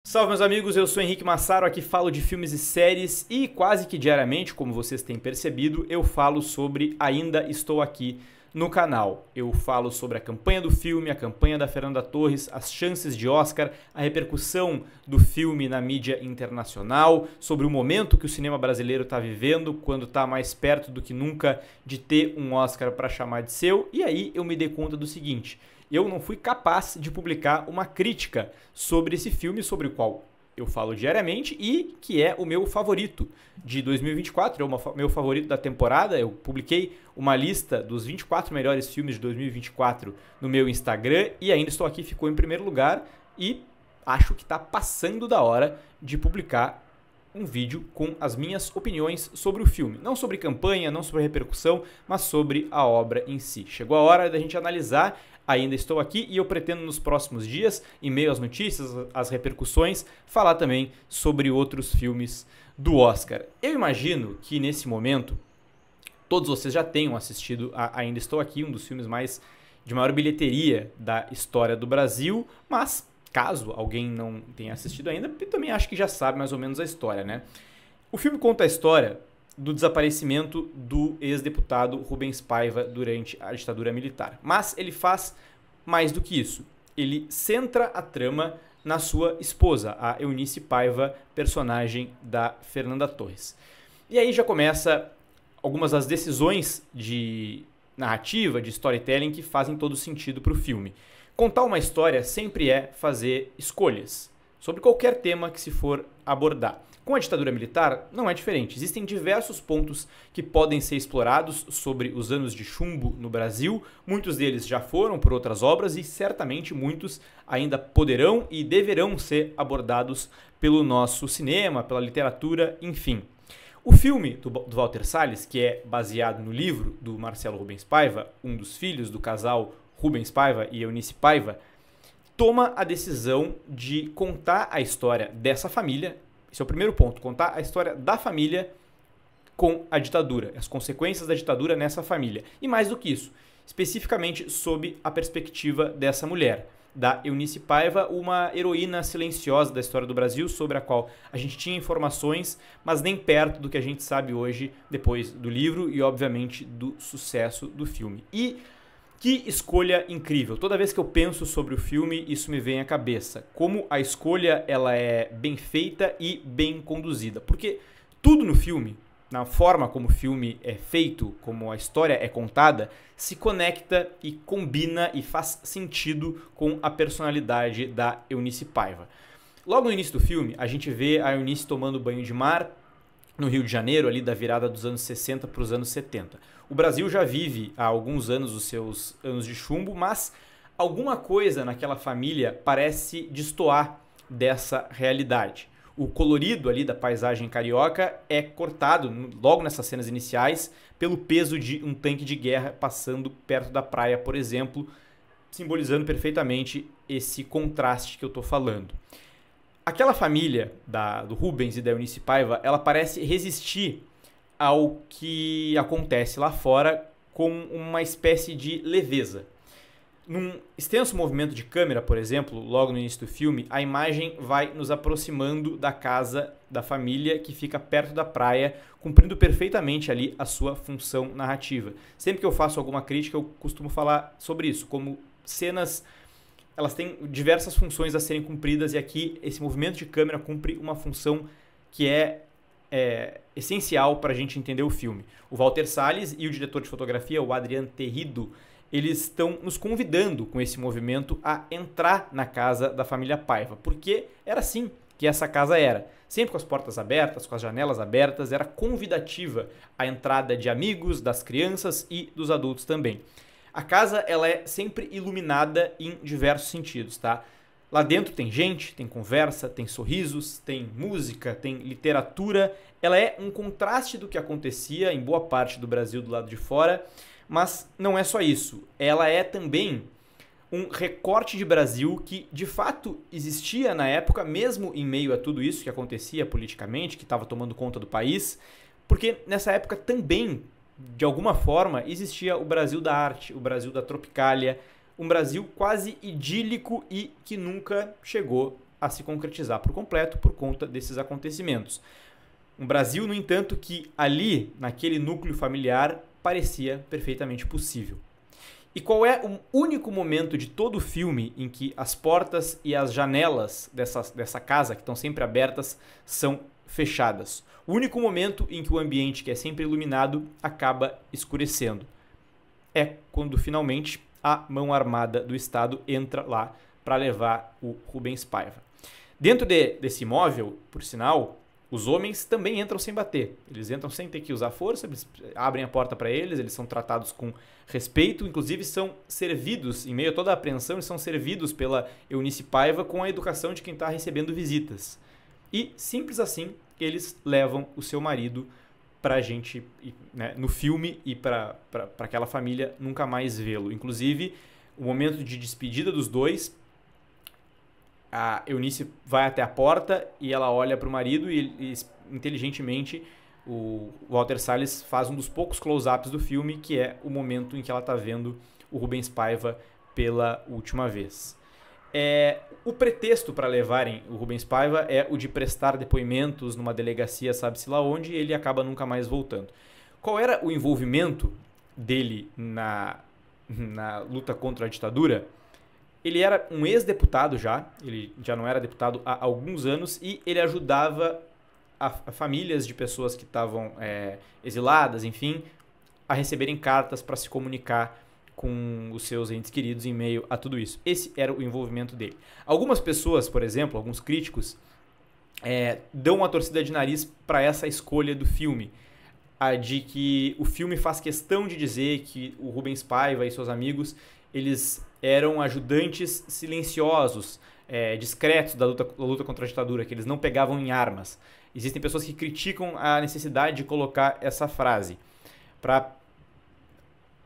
Salve meus amigos, eu sou Henrique Massaro, aqui falo de filmes e séries e quase que diariamente, como vocês têm percebido, eu falo sobre Ainda Estou Aqui no canal. Eu falo sobre a campanha do filme, a campanha da Fernanda Torres, as chances de Oscar, a repercussão do filme na mídia internacional, sobre o momento que o cinema brasileiro está vivendo, quando está mais perto do que nunca de ter um Oscar para chamar de seu. E aí eu me dei conta do seguinte: eu não fui capaz de publicar uma crítica sobre esse filme, sobre o qual eu falo diariamente e que é o meu favorito de 2024, é o meu favorito da temporada. Eu publiquei uma lista dos 24 melhores filmes de 2024 no meu Instagram e Ainda Estou Aqui ficou em primeiro lugar e acho que está passando da hora de publicar um vídeo com as minhas opiniões sobre o filme. Não sobre campanha, não sobre repercussão, mas sobre a obra em si. Chegou a hora da gente analisar Ainda Estou Aqui e eu pretendo nos próximos dias, em meio às notícias, às repercussões, falar também sobre outros filmes do Oscar. Eu imagino que nesse momento todos vocês já tenham assistido a Ainda Estou Aqui, um dos filmes de maior bilheteria da história do Brasil, mas caso alguém não tenha assistido ainda, eu também acho que já sabe mais ou menos a história, né? O filme conta a história do desaparecimento do ex-deputado Rubens Paiva durante a ditadura militar. Mas ele faz mais do que isso. Ele centra a trama na sua esposa, a Eunice Paiva, personagem da Fernanda Torres. E aí já começa algumas das decisões de narrativa, de storytelling, que fazem todo sentido para o filme. Contar uma história sempre é fazer escolhas sobre qualquer tema que se for abordar. Com a ditadura militar não é diferente. Existem diversos pontos que podem ser explorados sobre os anos de chumbo no Brasil. Muitos deles já foram por outras obras e certamente muitos ainda poderão e deverão ser abordados pelo nosso cinema, pela literatura, enfim. O filme do Walter Salles, que é baseado no livro do Marcelo Rubens Paiva, um dos filhos do casal Rubens Paiva e Eunice Paiva, toma a decisão de contar a história dessa família. Esse é o primeiro ponto, contar a história da família com a ditadura, as consequências da ditadura nessa família. E mais do que isso, especificamente sob a perspectiva dessa mulher, da Eunice Paiva, uma heroína silenciosa da história do Brasil, sobre a qual a gente tinha informações, mas nem perto do que a gente sabe hoje, depois do livro e, obviamente, do sucesso do filme. E que escolha incrível. Toda vez que eu penso sobre o filme, isso me vem à cabeça. Como a escolha ela é bem feita e bem conduzida. Porque tudo no filme, na forma como o filme é feito, como a história é contada, se conecta e combina e faz sentido com a personalidade da Eunice Paiva. Logo no início do filme, a gente vê a Eunice tomando banho de mar no Rio de Janeiro, ali da virada dos anos 60 para os anos 70. O Brasil já vive há alguns anos os seus anos de chumbo, mas alguma coisa naquela família parece destoar dessa realidade. O colorido ali da paisagem carioca é cortado, logo nessas cenas iniciais, pelo peso de um tanque de guerra passando perto da praia, por exemplo, simbolizando perfeitamente esse contraste que eu estou falando. Aquela família do Rubens e da Eunice Paiva, ela parece resistir ao que acontece lá fora com uma espécie de leveza. Num extenso movimento de câmera, por exemplo, logo no início do filme, a imagem vai nos aproximando da casa da família que fica perto da praia, cumprindo perfeitamente ali a sua função narrativa. Sempre que eu faço alguma crítica, eu costumo falar sobre isso, como cenas elas têm diversas funções a serem cumpridas e aqui esse movimento de câmera cumpre uma função que é essencial para a gente entender o filme. O Walter Salles e o diretor de fotografia, o Adrián Terrido, eles estão nos convidando com esse movimento a entrar na casa da família Paiva, porque era assim que essa casa era. Sempre com as portas abertas, com as janelas abertas, era convidativa a entrada de amigos, das crianças e dos adultos também. A casa ela é sempre iluminada em diversos sentidos, tá? Lá dentro tem gente, tem conversa, tem sorrisos, tem música, tem literatura. Ela é um contraste do que acontecia em boa parte do Brasil do lado de fora, mas não é só isso. Ela é também um recorte de Brasil que de fato existia na época, mesmo em meio a tudo isso que acontecia politicamente, que estava tomando conta do país, porque nessa época também, de alguma forma, existia o Brasil da arte, o Brasil da Tropicália, um Brasil quase idílico e que nunca chegou a se concretizar por completo por conta desses acontecimentos. Um Brasil, no entanto, que ali, naquele núcleo familiar, parecia perfeitamente possível. E qual é o único momento de todo o filme em que as portas e as janelas dessa casa, que estão sempre abertas, são fechadas? O único momento em que o ambiente, que é sempre iluminado, acaba escurecendo. É quando, finalmente, a mão armada do Estado entra lá para levar o Rubens Paiva. Dentro desse imóvel, por sinal, os homens também entram sem bater. Eles entram sem ter que usar força, eles abrem a porta para eles são tratados com respeito, inclusive são servidos, em meio a toda a apreensão, eles são servidos pela Eunice Paiva com a educação de quem está recebendo visitas. E, simples assim, eles levam o seu marido para a gente, né, no filme, e para aquela família nunca mais vê-lo. Inclusive, o momento de despedida dos dois, a Eunice vai até a porta e ela olha para o marido e inteligentemente o Walter Salles faz um dos poucos close-ups do filme, que é o momento em que ela está vendo o Rubens Paiva pela última vez. O pretexto para levarem o Rubens Paiva é o de prestar depoimentos numa delegacia, sabe-se lá onde, e ele acaba nunca mais voltando. Qual era o envolvimento dele na luta contra a ditadura? Ele era um ex-deputado já, ele já não era deputado há alguns anos, e ele ajudava a famílias de pessoas que estavam exiladas, enfim, a receberem cartas para se comunicar com os seus entes queridos em meio a tudo isso. Esse era o envolvimento dele. Algumas pessoas, por exemplo, alguns críticos, dão uma torcida de nariz para essa escolha do filme, a de que o filme faz questão de dizer que o Rubens Paiva e seus amigos, eles eram ajudantes silenciosos, discretos da luta contra a ditadura, que eles não pegavam em armas. Existem pessoas que criticam a necessidade de colocar essa frase.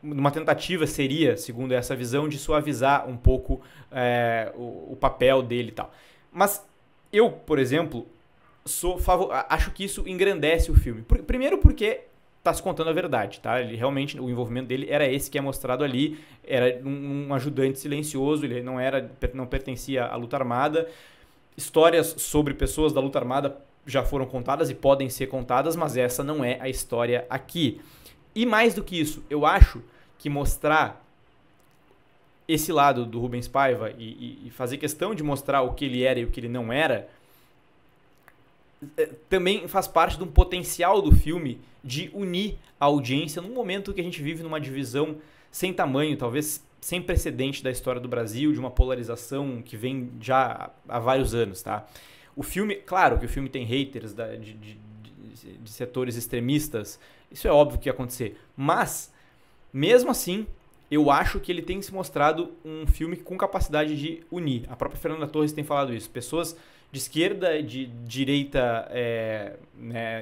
Uma tentativa seria, segundo essa visão, de suavizar um pouco o papel dele e tal. Mas eu, por exemplo, acho que isso engrandece o filme. Primeiro porque está se contando a verdade, tá? Ele realmente, o envolvimento dele era esse que é mostrado ali, era um ajudante silencioso, ele não pertencia à luta armada. Histórias sobre pessoas da luta armada já foram contadas e podem ser contadas, mas essa não é a história aqui. E mais do que isso, eu acho que mostrar esse lado do Rubens Paiva e fazer questão de mostrar o que ele era e o que ele não era, também faz parte de um potencial do filme de unir a audiência num momento que a gente vive numa divisão sem tamanho, talvez sem precedente da história do Brasil, de uma polarização que vem já há vários anos, tá? O filme, claro que o filme tem haters de setores extremistas, isso é óbvio que ia acontecer, mas mesmo assim eu acho que ele tem se mostrado um filme com capacidade de unir. A própria Fernanda Torres tem falado isso. Pessoas de esquerda, de direita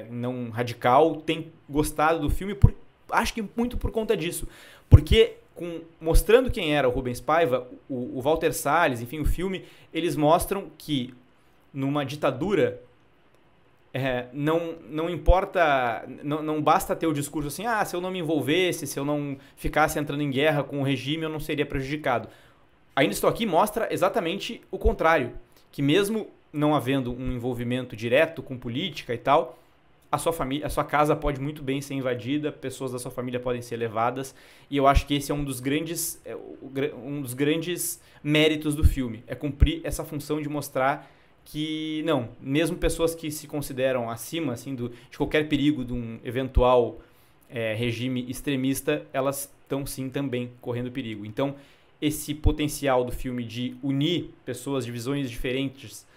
não radical, têm gostado do filme, acho que muito por conta disso. Porque mostrando quem era o Rubens Paiva, o Walter Salles, enfim, o filme, eles mostram que numa ditadura não importa, não basta ter o discurso assim, se eu não me envolvesse, se eu não ficasse entrando em guerra com o regime, eu não seria prejudicado. Ainda Estou Aqui mostra exatamente o contrário, que mesmo não havendo um envolvimento direto com política e tal, a sua casa pode muito bem ser invadida, pessoas da sua família podem ser levadas, e eu acho que esse é um dos grandes méritos do filme, é cumprir essa função de mostrar que não, mesmo pessoas que se consideram acima assim, de qualquer perigo de um eventual regime extremista, elas estão sim também correndo perigo. Então, esse potencial do filme de unir pessoas de visões diferentes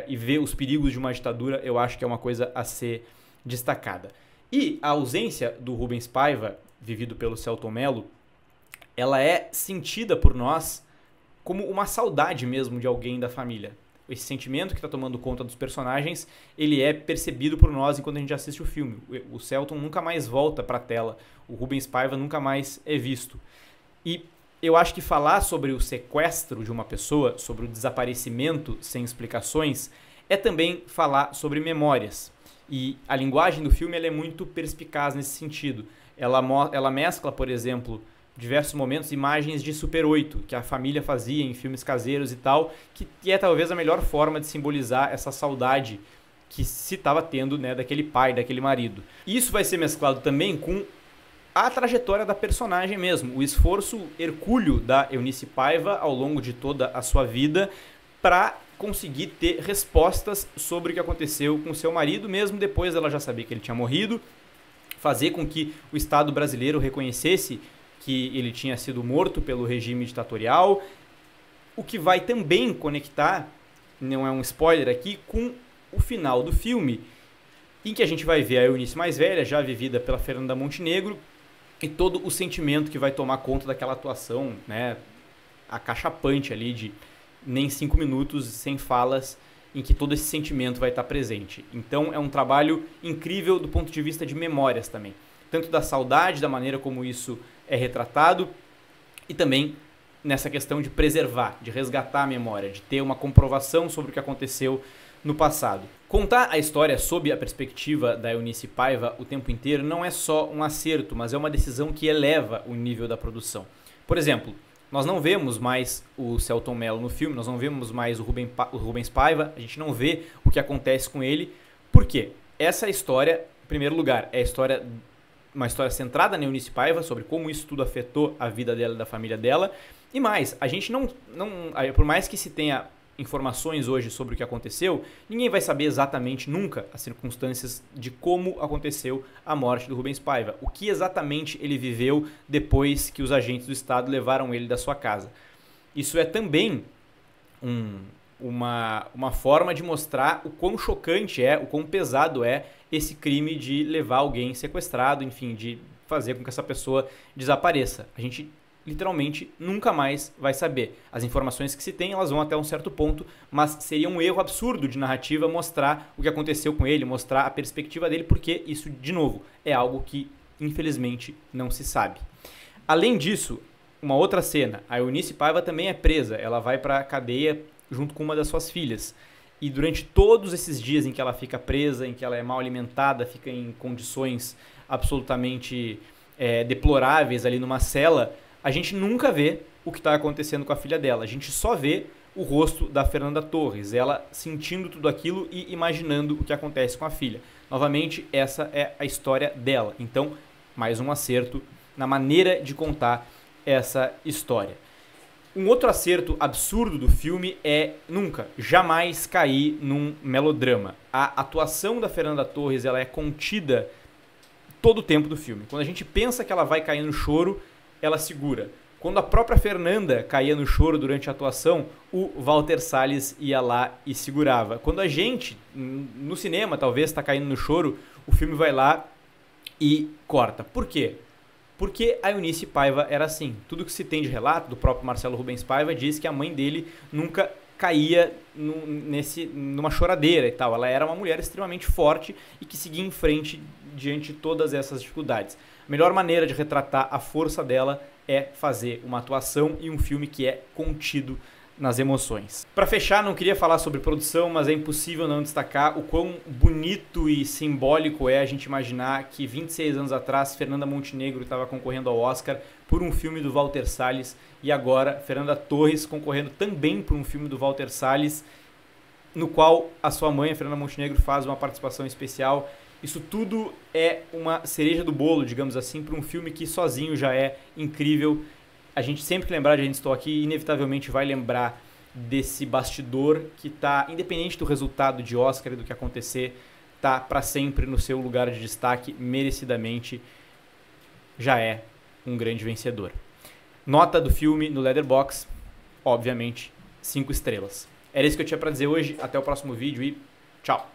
e ver os perigos de uma ditadura, eu acho que é uma coisa a ser destacada. E a ausência do Rubens Paiva, vivido pelo Selton Mello, ela é sentida por nós como uma saudade mesmo de alguém da família. Esse sentimento que está tomando conta dos personagens, ele é percebido por nós enquanto a gente assiste o filme. O Selton nunca mais volta para a tela, o Rubens Paiva nunca mais é visto. E eu acho que falar sobre o sequestro de uma pessoa, sobre o desaparecimento sem explicações, é também falar sobre memórias. E a linguagem do filme ela é muito perspicaz nesse sentido. Ela mescla, por exemplo, diversos momentos imagens de Super 8, que a família fazia em filmes caseiros e tal, que é talvez a melhor forma de simbolizar essa saudade que se estava tendo, né, daquele pai, daquele marido. Isso vai ser mesclado também com a trajetória da personagem mesmo, o esforço hercúleo da Eunice Paiva ao longo de toda a sua vida para conseguir ter respostas sobre o que aconteceu com seu marido, mesmo depois dela já saber que ele tinha morrido, fazer com que o Estado brasileiro reconhecesse que ele tinha sido morto pelo regime ditatorial, o que vai também conectar, não é um spoiler aqui, com o final do filme, em que a gente vai ver a Eunice mais velha, já vivida pela Fernanda Montenegro, e todo o sentimento que vai tomar conta daquela atuação, né, acachapante ali de nem 5 minutos sem falas, em que todo esse sentimento vai estar presente. Então é um trabalho incrível do ponto de vista de memórias também, tanto da saudade, da maneira como isso é retratado, e também nessa questão de preservar, de resgatar a memória, de ter uma comprovação sobre o que aconteceu no passado. Contar a história sob a perspectiva da Eunice Paiva o tempo inteiro não é só um acerto, mas é uma decisão que eleva o nível da produção. Por exemplo, nós não vemos mais o Selton Mello no filme, nós não vemos mais o Rubens Paiva, a gente não vê o que acontece com ele. Por quê? Essa história, em primeiro lugar, é uma história centrada na Eunice Paiva, sobre como isso tudo afetou a vida dela e da família dela. E mais, a gente não por mais que se tenha informações hoje sobre o que aconteceu, ninguém vai saber exatamente nunca as circunstâncias de como aconteceu a morte do Rubens Paiva, o que exatamente ele viveu depois que os agentes do Estado levaram ele da sua casa. Isso é também uma forma de mostrar o quão chocante é, o quão pesado é esse crime de levar alguém sequestrado, enfim, de fazer com que essa pessoa desapareça. A gente literalmente nunca mais vai saber. As informações que se tem, elas vão até um certo ponto, mas seria um erro absurdo de narrativa mostrar o que aconteceu com ele, mostrar a perspectiva dele, porque isso, de novo, é algo que, infelizmente, não se sabe. Além disso, uma outra cena, a Eunice Paiva também é presa, ela vai para a cadeia junto com uma das suas filhas. E durante todos esses dias em que ela fica presa, em que ela é mal alimentada, fica em condições absolutamente deploráveis ali numa cela, a gente nunca vê o que está acontecendo com a filha dela. A gente só vê o rosto da Fernanda Torres, ela sentindo tudo aquilo e imaginando o que acontece com a filha. Novamente, essa é a história dela. Então, mais um acerto na maneira de contar essa história. Um outro acerto absurdo do filme é nunca, jamais cair num melodrama. A atuação da Fernanda Torres, ela é contida todo o tempo do filme. Quando a gente pensa que ela vai cair no choro, ela segura. Quando a própria Fernanda caía no choro durante a atuação, o Walter Salles ia lá e segurava. Quando a gente, no cinema, talvez está caindo no choro, o filme vai lá e corta. Por quê? Porque a Eunice Paiva era assim. Tudo que se tem de relato do próprio Marcelo Rubens Paiva diz que a mãe dele nunca caía numa choradeira e tal. Ela era uma mulher extremamente forte e que seguia em frente diante de todas essas dificuldades. A melhor maneira de retratar a força dela é fazer uma atuação e um filme que é contido nas emoções. Para fechar, não queria falar sobre produção, mas é impossível não destacar o quão bonito e simbólico é a gente imaginar que 26 anos atrás Fernanda Montenegro estava concorrendo ao Oscar por um filme do Walter Salles e agora Fernanda Torres concorrendo também por um filme do Walter Salles, no qual a sua mãe, a Fernanda Montenegro, faz uma participação especial. Isso tudo é uma cereja do bolo, digamos assim, para um filme que sozinho já é incrível. A gente sempre que lembrar de A Gente Estou Aqui, inevitavelmente vai lembrar desse bastidor que está, independente do resultado de Oscar e do que acontecer, está para sempre no seu lugar de destaque, merecidamente já é um grande vencedor. Nota do filme no Letterboxd, obviamente, 5 estrelas. Era isso que eu tinha para dizer hoje, até o próximo vídeo e tchau!